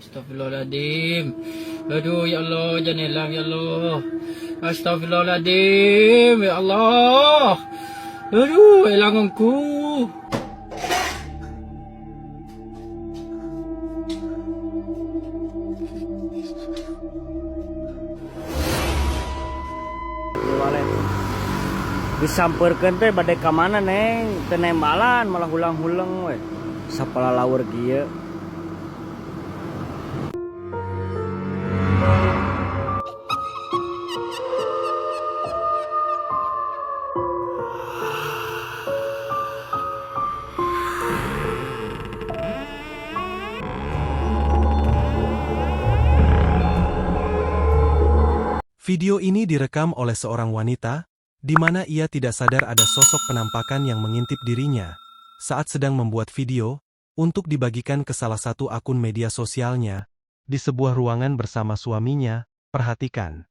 Astagfirullahaladzim. Aduh, ya Allah, jangan hilang, ya Allah. Astagfirullahaladzim, ya Allah. Aduh, hilang aku. Disamperkeun teh bade ka mana neng? Teu nembalan malah hulang-hulang we. Sapala laur kieu. Video ini direkam oleh seorang wanita, di mana ia tidak sadar ada sosok penampakan yang mengintip dirinya saat sedang membuat video untuk dibagikan ke salah satu akun media sosialnya di sebuah ruangan bersama suaminya. Perhatikan.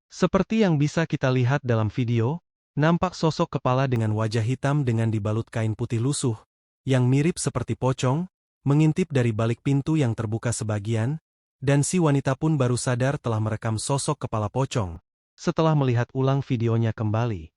Seperti yang bisa kita lihat dalam video, nampak sosok kepala dengan wajah hitam dengan dibalut kain putih lusuh, yang mirip seperti pocong, mengintip dari balik pintu yang terbuka sebagian, dan si wanita pun baru sadar telah merekam sosok kepala pocong, setelah melihat ulang videonya kembali.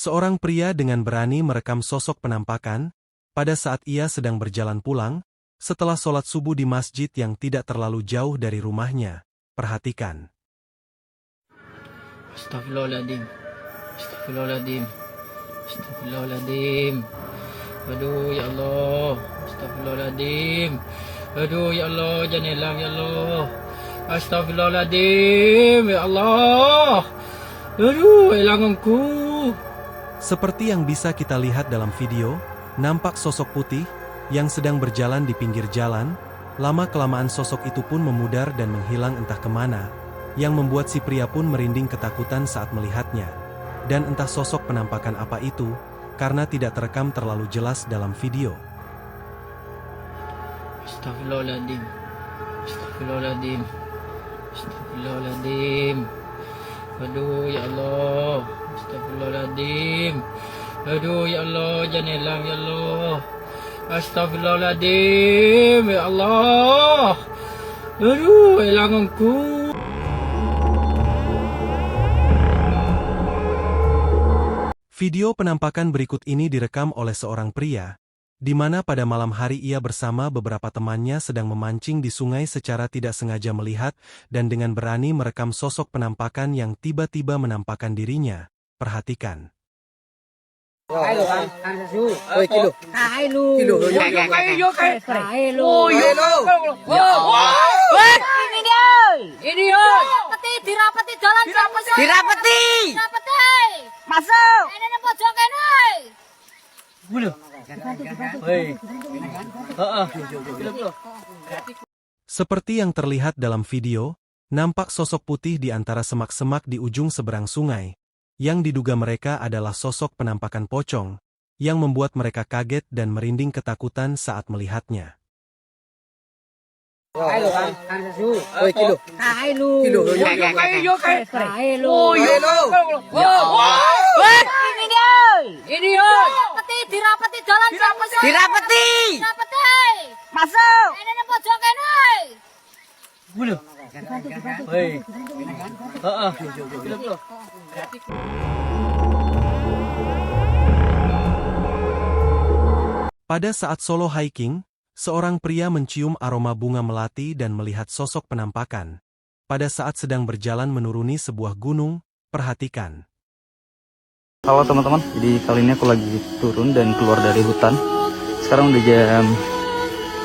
Seorang pria dengan berani merekam sosok penampakan, pada saat ia sedang berjalan pulang, setelah sholat subuh di masjid yang tidak terlalu jauh dari rumahnya. Perhatikan. Astagfirullahaladzim. Astagfirullahaladzim. Astagfirullahaladzim. Aduh, ya Allah. Astagfirullahaladzim. Aduh, ya Allah, jangan hilang, ya Allah. Astagfirullahaladzim, ya Allah. Aduh, hilang aku. Seperti yang bisa kita lihat dalam video, nampak sosok putih yang sedang berjalan di pinggir jalan. Lama-kelamaan sosok itu pun memudar dan menghilang entah kemana, yang membuat si pria pun merinding ketakutan saat melihatnya. Dan entah sosok penampakan apa itu, karena tidak terekam terlalu jelas dalam video. Astagfirullahaladzim. Astagfirullahaladzim. Astagfirullahaladzim. Aduh, ya Allah. Astagfirullahaladzim. Aduh, ya Allah, jangan hilang, ya Allah. Astagfirullahaladzim, ya Allah. Aduh, hilang aku. Video penampakan berikut ini direkam oleh seorang pria, di mana pada malam hari ia bersama beberapa temannya sedang memancing di sungai secara tidak sengaja melihat dan dengan berani merekam sosok penampakan yang tiba-tiba menampakkan dirinya. Perhatikan. Masuk. Seperti yang terlihat dalam video, nampak sosok putih di antara semak-semak di ujung seberang sungai, yang diduga mereka adalah sosok penampakan pocong, yang membuat mereka kaget dan merinding ketakutan saat melihatnya. Masuk. Pada saat solo hiking, seorang pria mencium aroma bunga melati dan melihat sosok penampakan. Pada saat sedang berjalan menuruni sebuah gunung. Perhatikan. Halo teman-teman, jadi kali ini aku lagi turun dan keluar dari hutan. Sekarang udah jam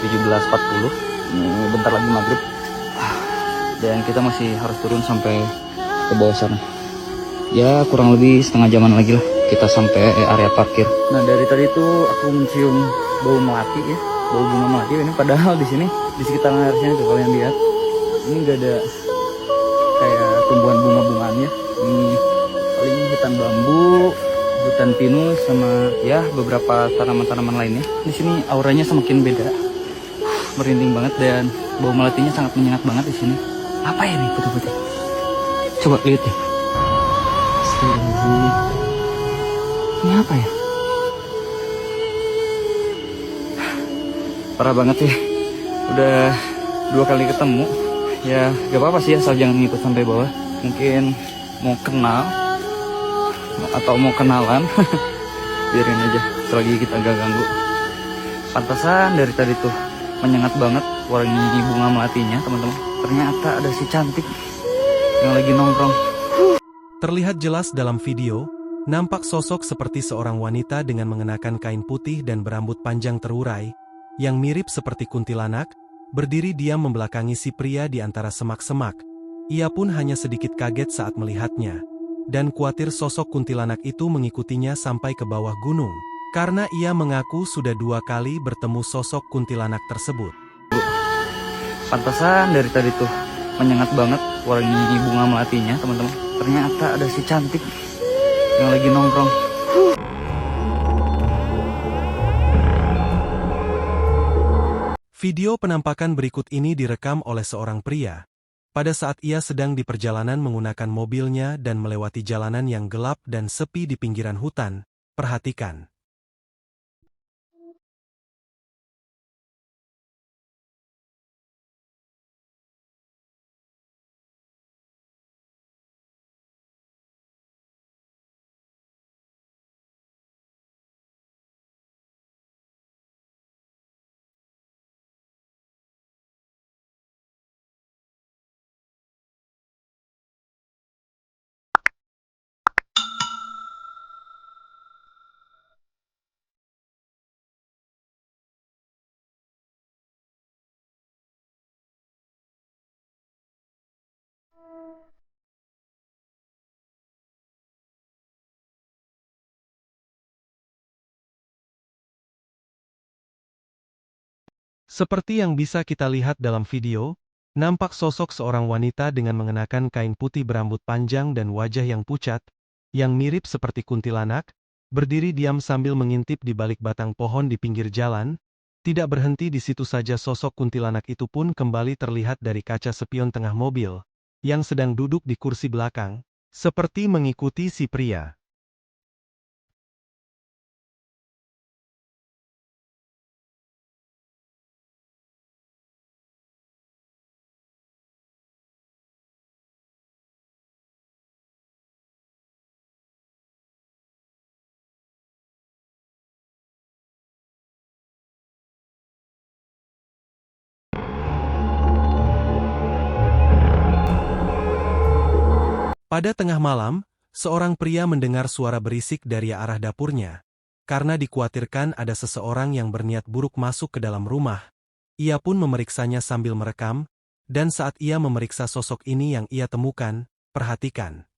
17.40, ini bentar lagi maghrib. Dan kita masih harus turun sampai ke bawah sana. Ya kurang lebih setengah jaman lagi lah kita sampai area parkir. Nah dari tadi tuh aku mencium bau melati ya, bau bunga melati. Ini padahal di sini di sekitar air sini tuh kalian lihat, ini nggak ada ribuan bunga-bungaan ya. Ini paling hutan bambu, hutan pinus sama ya beberapa tanaman-tanaman lainnya. Di sini auranya semakin beda. Merinding banget dan bau melatinya sangat menyengat banget di sini. Apa ya nih putih-putih? Coba lihat deh. Astagfirullah. Ini apa ya? Parah banget sih. Udah 2 kali ketemu. Ya gak apa-apa sih asal jangan ngikut sampai bawah. Mungkin mau kenal atau mau kenalan. Biarin aja selagi kita gak ganggu. Pantasan dari tadi tuh menyengat banget wangi bunga melatinya teman-teman. Ternyata ada si cantik yang lagi nongkrong. Terlihat jelas dalam video, nampak sosok seperti seorang wanita dengan mengenakan kain putih dan berambut panjang terurai, yang mirip seperti kuntilanak, berdiri diam membelakangi si pria di antara semak-semak. Ia pun hanya sedikit kaget saat melihatnya, dan khawatir sosok kuntilanak itu mengikutinya sampai ke bawah gunung, karena ia mengaku sudah 2 kali bertemu sosok kuntilanak tersebut. Pantasan dari tadi tuh menyengat banget wangi bunga melatinya teman-teman. Ternyata ada si cantik yang lagi nongkrong. Video penampakan berikut ini direkam oleh seorang pria. Pada saat ia sedang di perjalanan menggunakan mobilnya dan melewati jalanan yang gelap dan sepi di pinggiran hutan. Perhatikan. Seperti yang bisa kita lihat dalam video, nampak sosok seorang wanita dengan mengenakan kain putih berambut panjang dan wajah yang pucat, yang mirip seperti kuntilanak, berdiri diam sambil mengintip di balik batang pohon di pinggir jalan. Tidak berhenti di situ saja, sosok kuntilanak itu pun kembali terlihat dari kaca spion tengah mobil, yang sedang duduk di kursi belakang, seperti mengikuti si pria. Pada tengah malam, seorang pria mendengar suara berisik dari arah dapurnya. Karena dikhawatirkan ada seseorang yang berniat buruk masuk ke dalam rumah, ia pun memeriksanya sambil merekam, dan saat ia memeriksa sosok ini yang ia temukan, perhatikan.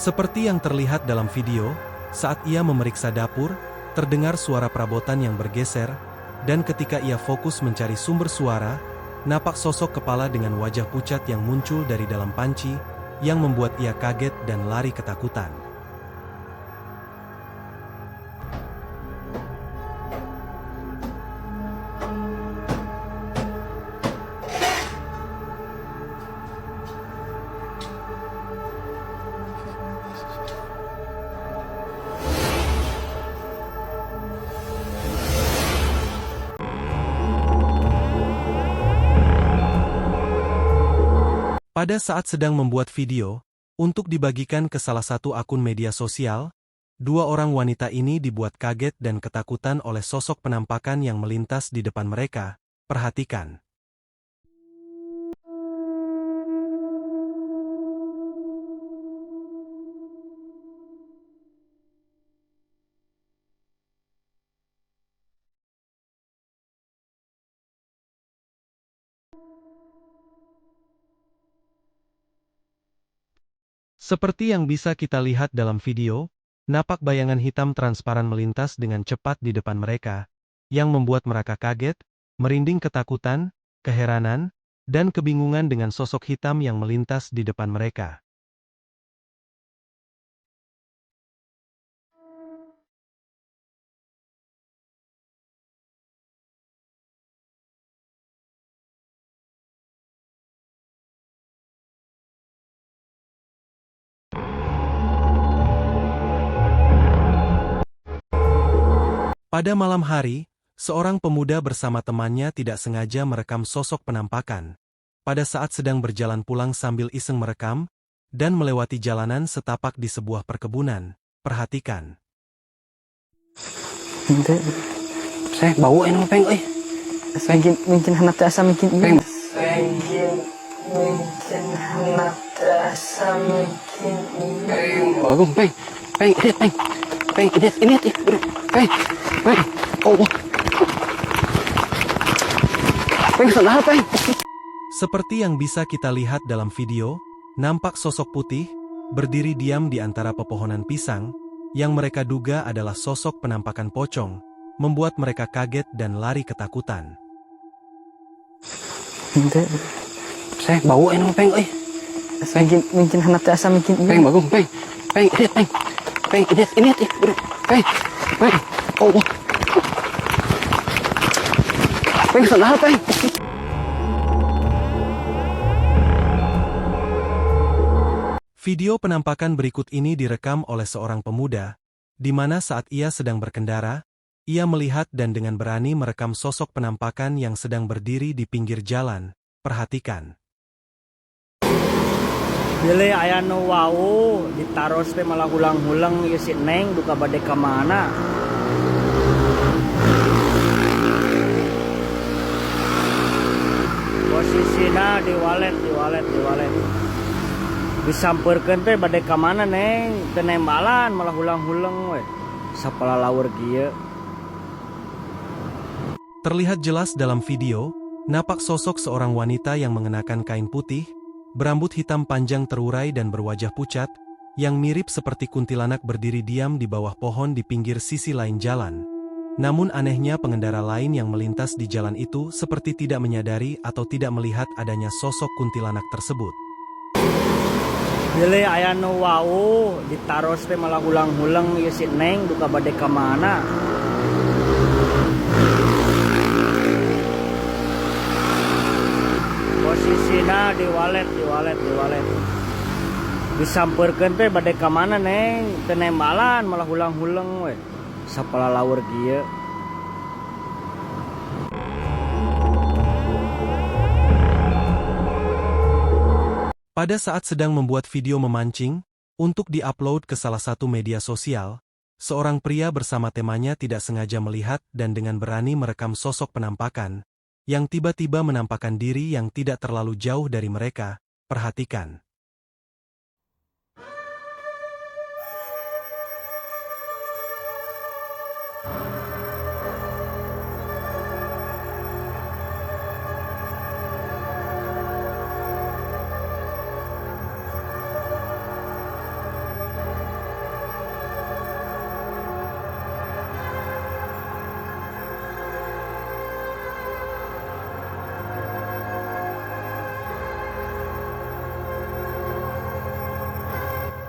Seperti yang terlihat dalam video, saat ia memeriksa dapur, terdengar suara perabotan yang bergeser, dan ketika ia fokus mencari sumber suara, nampak sosok kepala dengan wajah pucat yang muncul dari dalam panci, yang membuat ia kaget dan lari ketakutan. Pada saat sedang membuat video, untuk dibagikan ke salah satu akun media sosial, 2 orang wanita ini dibuat kaget dan ketakutan oleh sosok penampakan yang melintas di depan mereka. Perhatikan. Seperti yang bisa kita lihat dalam video, nampak bayangan hitam transparan melintas dengan cepat di depan mereka, yang membuat mereka kaget, merinding ketakutan, keheranan, dan kebingungan dengan sosok hitam yang melintas di depan mereka. Pada malam hari, seorang pemuda bersama temannya tidak sengaja merekam sosok penampakan. Pada saat sedang berjalan pulang sambil iseng merekam, dan melewati jalanan setapak di sebuah perkebunan. Perhatikan. Ente, saya bau enak peng, mungkin hanap asa mungkin peng. Mungkin hanap asa mungkin bagus peng, ini, peng, oh, peng salah peng. Seperti yang bisa kita lihat dalam video, nampak sosok putih, berdiri diam di antara pepohonan pisang, yang mereka duga adalah sosok penampakan pocong, membuat mereka kaget dan lari ketakutan. Ente, saya bau enak peng, mungkin hanap asa mungkin peng bagus peng, ini, peng, oh, peng salah peng. Video penampakan berikut ini direkam oleh seorang pemuda, di mana saat ia sedang berkendara, ia melihat dan dengan berani merekam sosok penampakan yang sedang berdiri di pinggir jalan. Perhatikan. Pilih aya nu wau ditaros teh malah hulang-hulang ieu si Neng duka bade ka mana. Posisina di walet. Disampeurkeun teh bade ka mana Neng? Teu nembalan malah hulang-hulang we. Sapala laur kieu. Terlihat jelas dalam video, nampak sosok seorang wanita yang mengenakan kain putih, berambut hitam panjang terurai dan berwajah pucat, yang mirip seperti kuntilanak berdiri diam di bawah pohon di pinggir sisi lain jalan. Namun anehnya pengendara lain yang melintas di jalan itu seperti tidak menyadari atau tidak melihat adanya sosok kuntilanak tersebut. Pilih aya nu wau ditaros teh malah hulang-hulang ieu si Neng duka bade ka mana. Posisina di walet. Disampeurkeun teh bade ka mana Neng? Teu nembalan malah hulang-hulang we. Sapala laur kieu. Pada saat sedang membuat video memancing, untuk di-upload ke salah satu media sosial, seorang pria bersama temannya tidak sengaja melihat dan dengan berani merekam sosok penampakan, yang tiba-tiba menampakkan diri yang tidak terlalu jauh dari mereka. Perhatikan.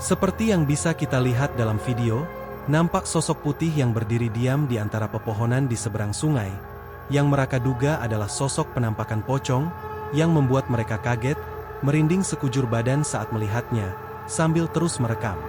Seperti yang bisa kita lihat dalam video, nampak sosok putih yang berdiri diam di antara pepohonan di seberang sungai, yang mereka duga adalah sosok penampakan pocong, yang membuat mereka kaget, merinding sekujur badan saat melihatnya, sambil terus merekam.